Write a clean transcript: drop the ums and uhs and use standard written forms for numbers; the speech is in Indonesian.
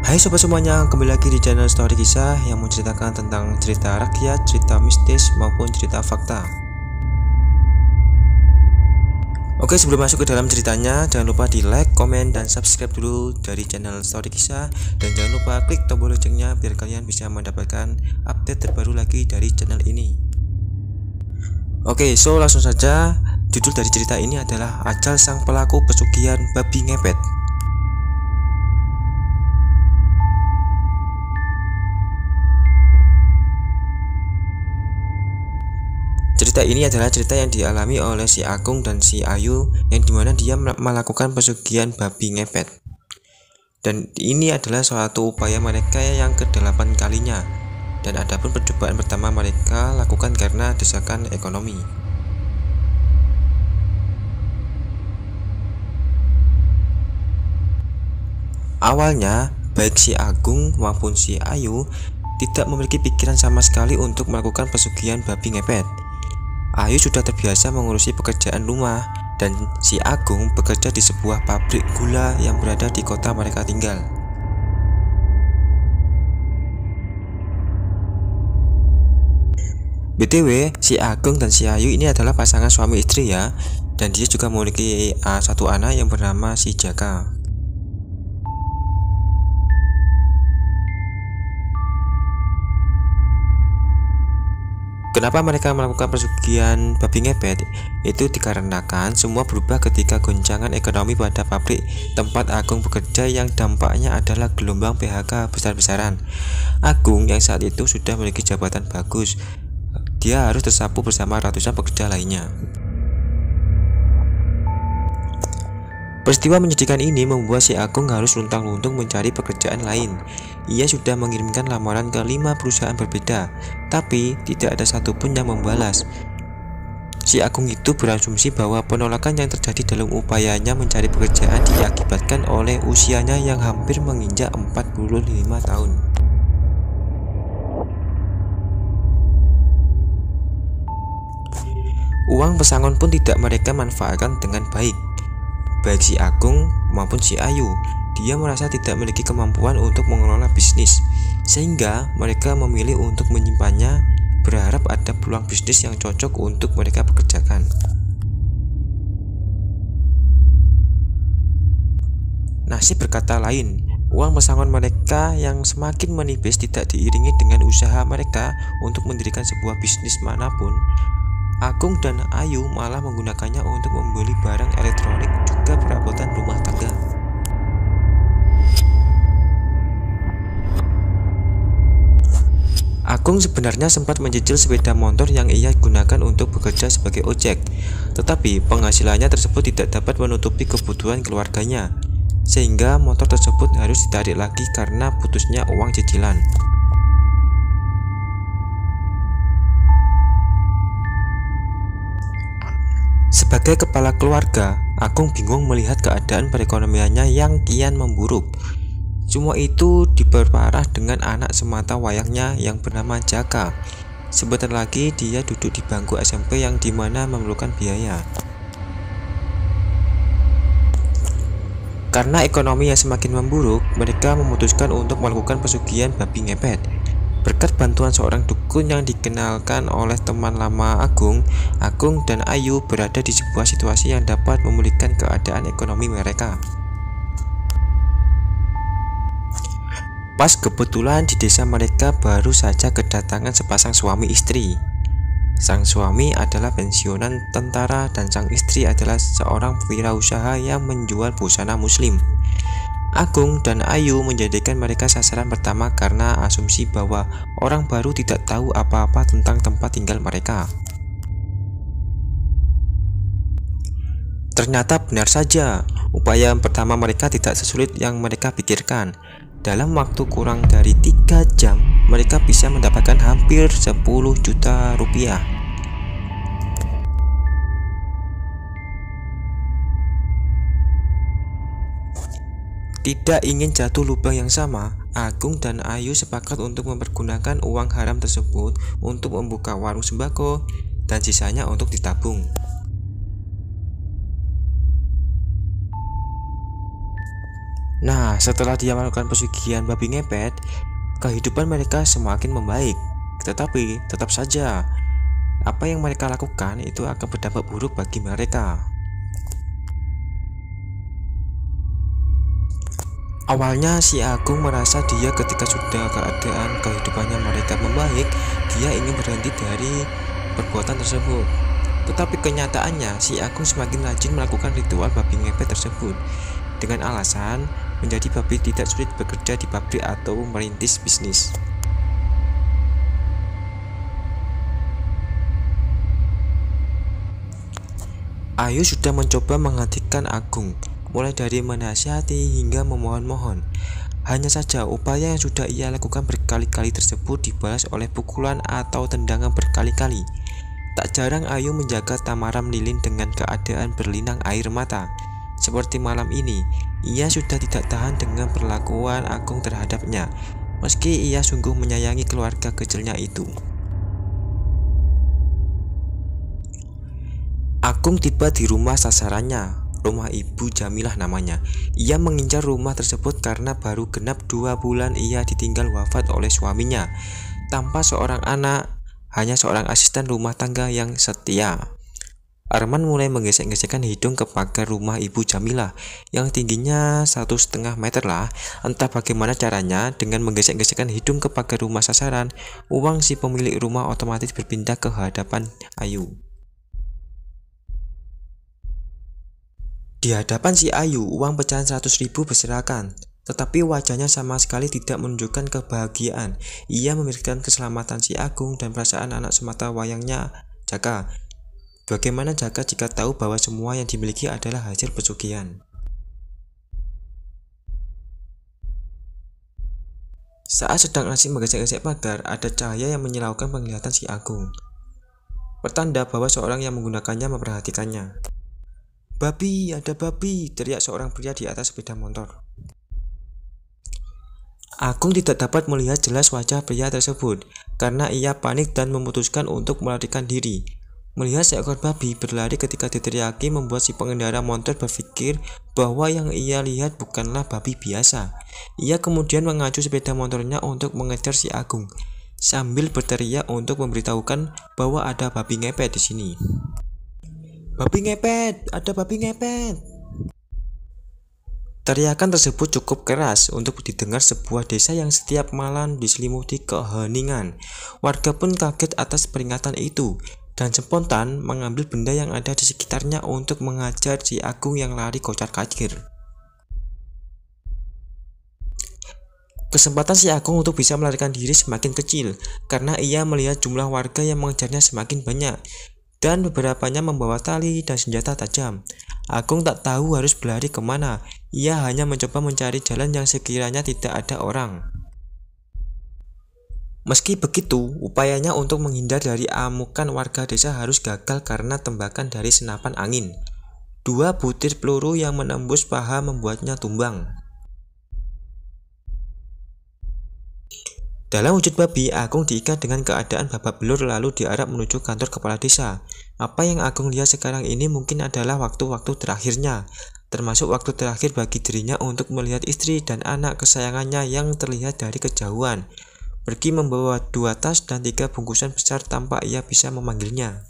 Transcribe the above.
Hai sobat semuanya, kembali lagi di channel Story Kisah yang menceritakan tentang cerita rakyat, cerita mistis maupun cerita fakta. Oke, sebelum masuk ke dalam ceritanya, jangan lupa di like, komen, dan subscribe dulu dari channel Story Kisah. Dan jangan lupa klik tombol loncengnya biar kalian bisa mendapatkan update terbaru lagi dari channel ini. Oke, so langsung saja. Judul dari cerita ini adalah Ajal Sang Pelaku Pesugihan Babi Ngepet. Cerita ini adalah cerita yang dialami oleh si Agung dan si Ayu, yang dimana dia melakukan pesugihan babi ngepet. Dan ini adalah suatu upaya mereka yang ke-8 kalinya. Dan adapun percobaan pertama mereka lakukan karena desakan ekonomi. Awalnya, baik si Agung maupun si Ayu tidak memiliki pikiran sama sekali untuk melakukan pesugihan babi ngepet. Ayu sudah terbiasa mengurusi pekerjaan rumah, dan si Agung bekerja di sebuah pabrik gula yang berada di kota mereka tinggal. BTW, si Agung dan si Ayu ini adalah pasangan suami istri ya, dan dia juga memiliki satu anak yang bernama si Jaka. Kenapa mereka melakukan pesugihan babi ngepet? Itu dikarenakan semua berubah ketika goncangan ekonomi pada pabrik tempat Agung bekerja yang dampaknya adalah gelombang PHK besar-besaran. Agung yang saat itu sudah memiliki jabatan bagus, dia harus tersapu bersama ratusan pekerja lainnya. Peristiwa menyedihkan ini membuat si Agung harus luntang-lantung mencari pekerjaan lain. Ia sudah mengirimkan lamaran ke 5 perusahaan berbeda, tapi tidak ada satupun yang membalas. Si Agung itu berasumsi bahwa penolakan yang terjadi dalam upayanya mencari pekerjaan diakibatkan oleh usianya yang hampir menginjak 45 tahun. Uang pesangon pun tidak mereka manfaatkan dengan baik. Baik si Agung maupun si Ayu, dia merasa tidak memiliki kemampuan untuk mengelola bisnis, sehingga mereka memilih untuk menyimpannya, berharap ada peluang bisnis yang cocok untuk mereka pekerjakan. Nasib berkata lain, uang pesangon mereka yang semakin menipis tidak diiringi dengan usaha mereka untuk mendirikan sebuah bisnis manapun. Agung dan Ayu malah menggunakannya untuk membeli barang elektronik juga perabotan rumah tangga. Agung sebenarnya sempat mencicil sepeda motor yang ia gunakan untuk bekerja sebagai ojek, tetapi penghasilannya tersebut tidak dapat menutupi kebutuhan keluarganya, sehingga motor tersebut harus ditarik lagi karena putusnya uang cicilan. Sebagai kepala keluarga, Agung bingung melihat keadaan perekonomiannya yang kian memburuk. Semua itu diperparah dengan anak semata wayangnya yang bernama Jaka. Sebentar lagi dia duduk di bangku SMP yang dimana memerlukan biaya. Karena ekonomi yang semakin memburuk, mereka memutuskan untuk melakukan pesugihan babi ngepet. Berkat bantuan seorang dukun yang dikenalkan oleh teman lama Agung, Agung dan Ayu berada di sebuah situasi yang dapat memulihkan keadaan ekonomi mereka. Pas kebetulan di desa mereka baru saja kedatangan sepasang suami istri. Sang suami adalah pensiunan tentara dan sang istri adalah seorang wirausaha yang menjual busana muslim. Agung dan Ayu menjadikan mereka sasaran pertama karena asumsi bahwa orang baru tidak tahu apa-apa tentang tempat tinggal mereka. Ternyata benar saja, upaya pertama mereka tidak sesulit yang mereka pikirkan. Dalam waktu kurang dari 3 jam, mereka bisa mendapatkan hampir 10 juta rupiah. Tidak ingin jatuh lubang yang sama, Agung dan Ayu sepakat untuk mempergunakan uang haram tersebut untuk membuka warung sembako dan sisanya untuk ditabung. Nah, setelah dia melakukan pesugihan babi ngepet, kehidupan mereka semakin membaik. Tetapi tetap saja, apa yang mereka lakukan itu akan berdampak buruk bagi mereka. Awalnya si Agung merasa dia ketika sudah keadaan kehidupannya mereka membaik, dia ingin berhenti dari perbuatan tersebut. Tetapi kenyataannya si Agung semakin rajin melakukan ritual babi ngepet tersebut dengan alasan menjadi babi tidak sulit bekerja di pabrik atau merintis bisnis. Ayu sudah mencoba menghentikan Agung, mulai dari menasihati hingga memohon-mohon. Hanya saja upaya yang sudah ia lakukan berkali-kali tersebut dibalas oleh pukulan atau tendangan berkali-kali. Tak jarang Ayu menjaga Tamaram Lilin dengan keadaan berlinang air mata. Seperti malam ini, ia sudah tidak tahan dengan perlakuan Agung terhadapnya, meski ia sungguh menyayangi keluarga kecilnya itu. Agung tiba di rumah sasarannya, rumah Ibu Jamilah namanya. Ia mengincar rumah tersebut karena baru genap 2 bulan ia ditinggal wafat oleh suaminya. Tanpa seorang anak, hanya seorang asisten rumah tangga yang setia. Arman mulai menggesek-gesekkan hidung ke pagar rumah Ibu Jamilah yang tingginya 1,5 meter lah. Entah bagaimana caranya, dengan menggesek-gesekkan hidung ke pagar rumah sasaran, uang si pemilik rumah otomatis berpindah ke hadapan Ayu. Di hadapan si Ayu, uang pecahan 100.000 berserakan, tetapi wajahnya sama sekali tidak menunjukkan kebahagiaan. Ia memikirkan keselamatan si Agung dan perasaan anak semata wayangnya, Jaka. Bagaimana Jaka jika tahu bahwa semua yang dimiliki adalah hasil pesugihan? Saat sedang asik menggesek-gesek pagar, ada cahaya yang menyilaukan penglihatan si Agung. Pertanda bahwa seorang yang menggunakannya memperhatikannya. "Babi, ada babi!" teriak seorang pria di atas sepeda motor. Agung tidak dapat melihat jelas wajah pria tersebut karena ia panik dan memutuskan untuk melarikan diri. Melihat seekor babi berlari ketika diteriaki membuat si pengendara motor berpikir bahwa yang ia lihat bukanlah babi biasa. Ia kemudian mengacu sepeda motornya untuk mengejar si Agung sambil berteriak untuk memberitahukan bahwa ada babi ngepet di sini. "Babi ngepet! Ada babi ngepet!" Teriakan tersebut cukup keras untuk didengar sebuah desa yang setiap malam diselimuti keheningan. Warga pun kaget atas peringatan itu dan spontan mengambil benda yang ada di sekitarnya untuk mengajar si Agung yang lari kocar-kacir. Kesempatan si Agung untuk bisa melarikan diri semakin kecil karena ia melihat jumlah warga yang mengejarnya semakin banyak dan beberapanya membawa tali dan senjata tajam. Agung tak tahu harus berlari kemana. Ia hanya mencoba mencari jalan yang sekiranya tidak ada orang. Meski begitu, upayanya untuk menghindar dari amukan warga desa harus gagal karena tembakan dari senapan angin. 2 butir peluru yang menembus paha membuatnya tumbang. Dalam wujud babi, Agung diikat dengan keadaan babak belur lalu diarak menuju kantor kepala desa. Apa yang Agung lihat sekarang ini mungkin adalah waktu-waktu terakhirnya, termasuk waktu terakhir bagi dirinya untuk melihat istri dan anak kesayangannya yang terlihat dari kejauhan. Pergi membawa 2 tas dan 3 bungkusan besar tanpa ia bisa memanggilnya.